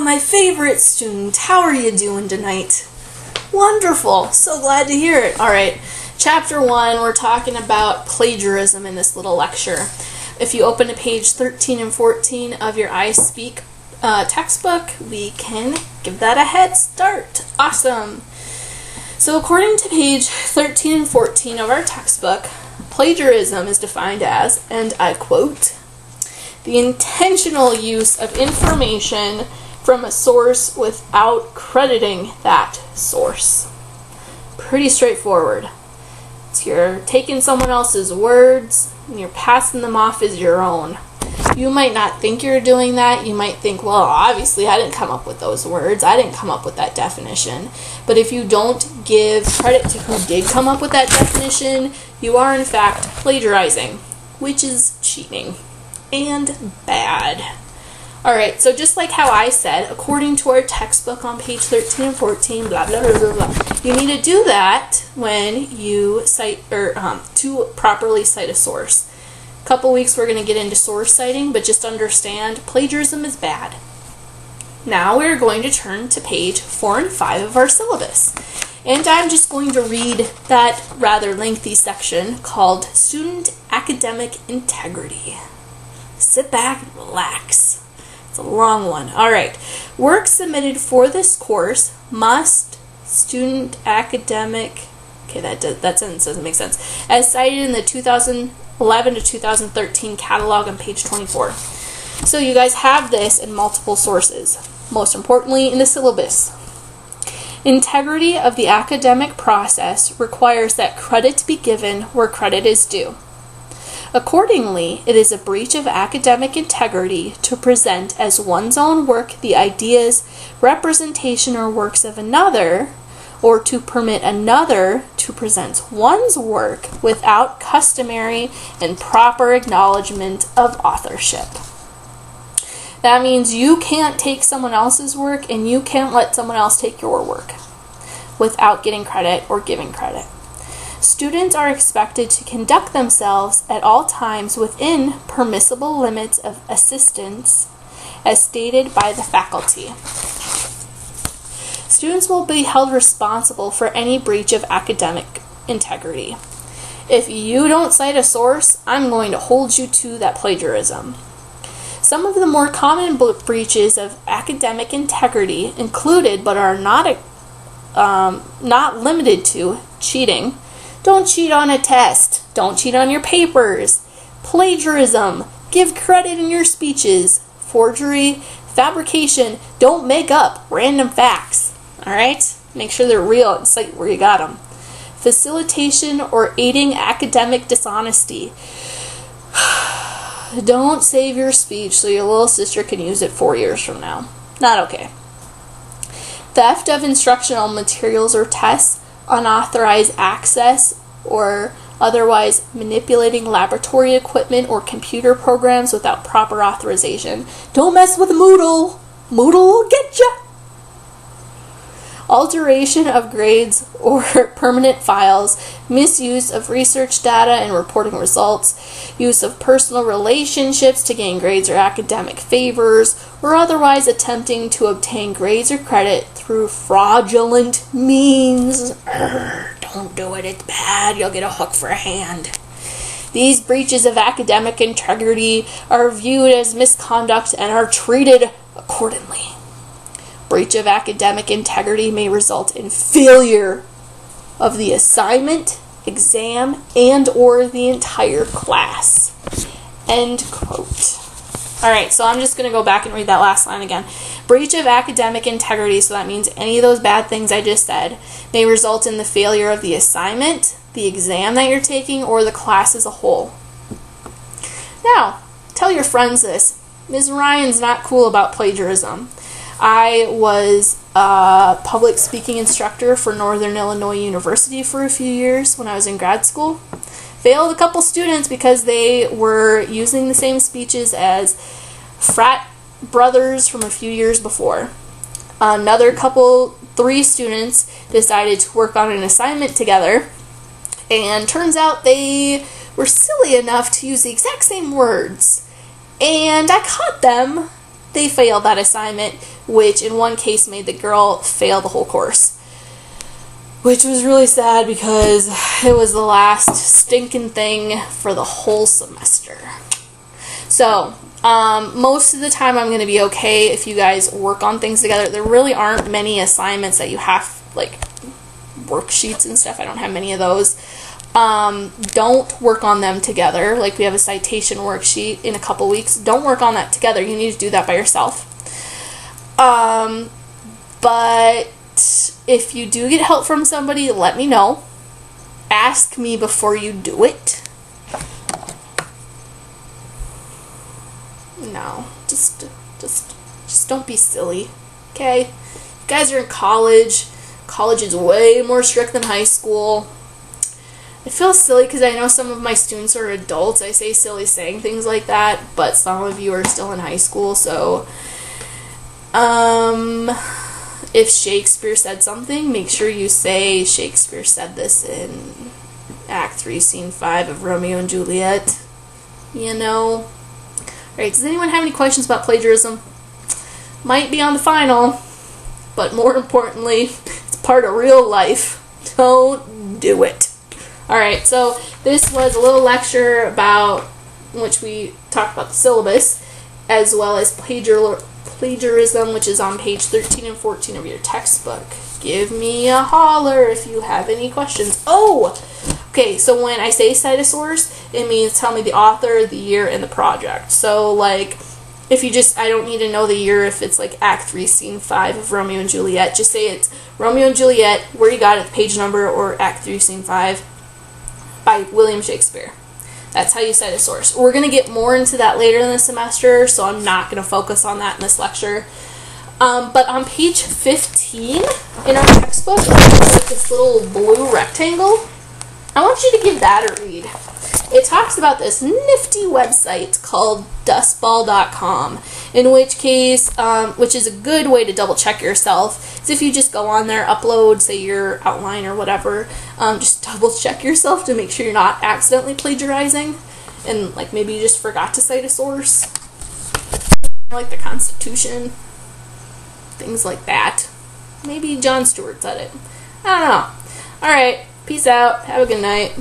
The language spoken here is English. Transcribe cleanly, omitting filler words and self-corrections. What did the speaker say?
my favorite student. How are you doing tonight? Wonderful. So glad to hear it. All right. Chapter 1, we're talking about plagiarism in this little lecture. If you open to page 13 and 14 of your I Speak textbook, we can give that a head start. Awesome. So according to page 13 and 14 of our textbook, plagiarism is defined as, and I quote, the intentional use of information from a source without crediting that source. Pretty straightforward. So you're taking someone else's words and you're passing them off as your own. You might not think you're doing that. You might think, well, obviously I didn't come up with those words. I didn't come up with that definition. But if you don't give credit to who did come up with that definition, you are in fact plagiarizing, which is cheating and bad. Alright, so just like how I said, according to our textbook on page 13 and 14, blah, blah, blah, blah, blah, you need to do that when you cite, or to properly cite a source. A couple weeks we're going to get into source citing, but just understand plagiarism is bad. Now we're going to turn to page 4 and 5 of our syllabus. And I'm just going to read that rather lengthy section called Student Academic Integrity. Sit back and relax. It's a long one. Alright. Work submitted for this course must student academic... Okay, that sentence doesn't make sense. As cited in the 2011 to 2013 catalog on page 24. So you guys have this in multiple sources. Most importantly, in the syllabus. Integrity of the academic process requires that credit be given where credit is due. Accordingly, it is a breach of academic integrity to present as one's own work the ideas, representation, or works of another, or to permit another to present one's work without customary and proper acknowledgement of authorship. That means you can't take someone else's work and you can't let someone else take your work without getting credit or giving credit. Students are expected to conduct themselves at all times within permissible limits of assistance as stated by the faculty. Students will be held responsible for any breach of academic integrity. If you don't cite a source, I'm going to hold you to that plagiarism. Some of the more common breaches of academic integrity included, but are not limited to, cheating. Don't cheat on a test. Don't cheat on your papers. Plagiarism. Give credit in your speeches. Forgery. Fabrication. Don't make up random facts. Alright? Make sure they're real and cite where you got them. Facilitation or aiding academic dishonesty. Don't save your speech so your little sister can use it 4 years from now. Not okay. Theft of instructional materials or tests. Unauthorized access or otherwise manipulating laboratory equipment or computer programs without proper authorization. Don't mess with Moodle. Moodle will get ya. Alteration of grades or permanent files, misuse of research data and reporting results, use of personal relationships to gain grades or academic favors, or otherwise attempting to obtain grades or credit through fraudulent means. Don't do it, it's bad, you'll get a hook for a hand. These breaches of academic integrity are viewed as misconduct and are treated accordingly. Breach of academic integrity may result in failure of the assignment, exam, and or the entire class. End quote. Alright, so I'm just going to go back and read that last line again. Breach of academic integrity, so that means any of those bad things I just said, may result in the failure of the assignment, the exam that you're taking, or the class as a whole. Now, tell your friends this. Ms. Ryan's not cool about plagiarism. I was a public speaking instructor for Northern Illinois University for a few years when I was in grad school. Failed a couple students because they were using the same speeches as frat brothers from a few years before. Another couple, 3 students, decided to work on an assignment together, and turns out they were silly enough to use the exact same words. And I caught them they failed that assignment, which in one case made the girl fail the whole course. Which was really sad because it was the last stinking thing for the whole semester. So, most of the time I'm going to be okay if you guys work on things together. There really aren't many assignments that you have, like, worksheets and stuff. I don't have many of those. Don't work on them together. Like, we have a citation worksheet in a couple weeks. Don't work on that together. You need to do that by yourself. But if you do get help from somebody, let me know. Ask me before you do it. No, just don't be silly, okay? You guys are in college. College is way more strict than high school. I feel silly because I know some of my students are adults. I say silly saying things like that, but some of you are still in high school, so if Shakespeare said something, make sure you say Shakespeare said this in Act 3, Scene 5 of Romeo and Juliet. You know? Alright, does anyone have any questions about plagiarism? Might be on the final, but more importantly, it's part of real life. Don't do it. Alright, so this was a little lecture about, in which we talked about the syllabus, as well as plagiarism, which is on page 13 and 14 of your textbook. Give me a holler if you have any questions. Oh! Okay, so when I say cite a source, it means tell me the author, the year, and the project. So, like, if you just, I don't need to know the year if it's like Act 3, Scene 5 of Romeo and Juliet. Just say it's Romeo and Juliet, where you got it, the page number, or Act 3, Scene 5 by William Shakespeare. That's how you cite a source. We're going to get more into that later in the semester, so I'm not going to focus on that in this lecture. But on page 15 in our textbook, there's like this little blue rectangle. I want you to give that a read. It talks about this nifty website called dustball.com, in which case, which is a good way to double check yourself, is if you just go on there, upload, say, your outline or whatever, just double check yourself to make sure you're not accidentally plagiarizing, and like maybe you just forgot to cite a source, like the Constitution, things like that. Maybe Jon Stewart said it. I don't know. Alright, peace out. Have a good night.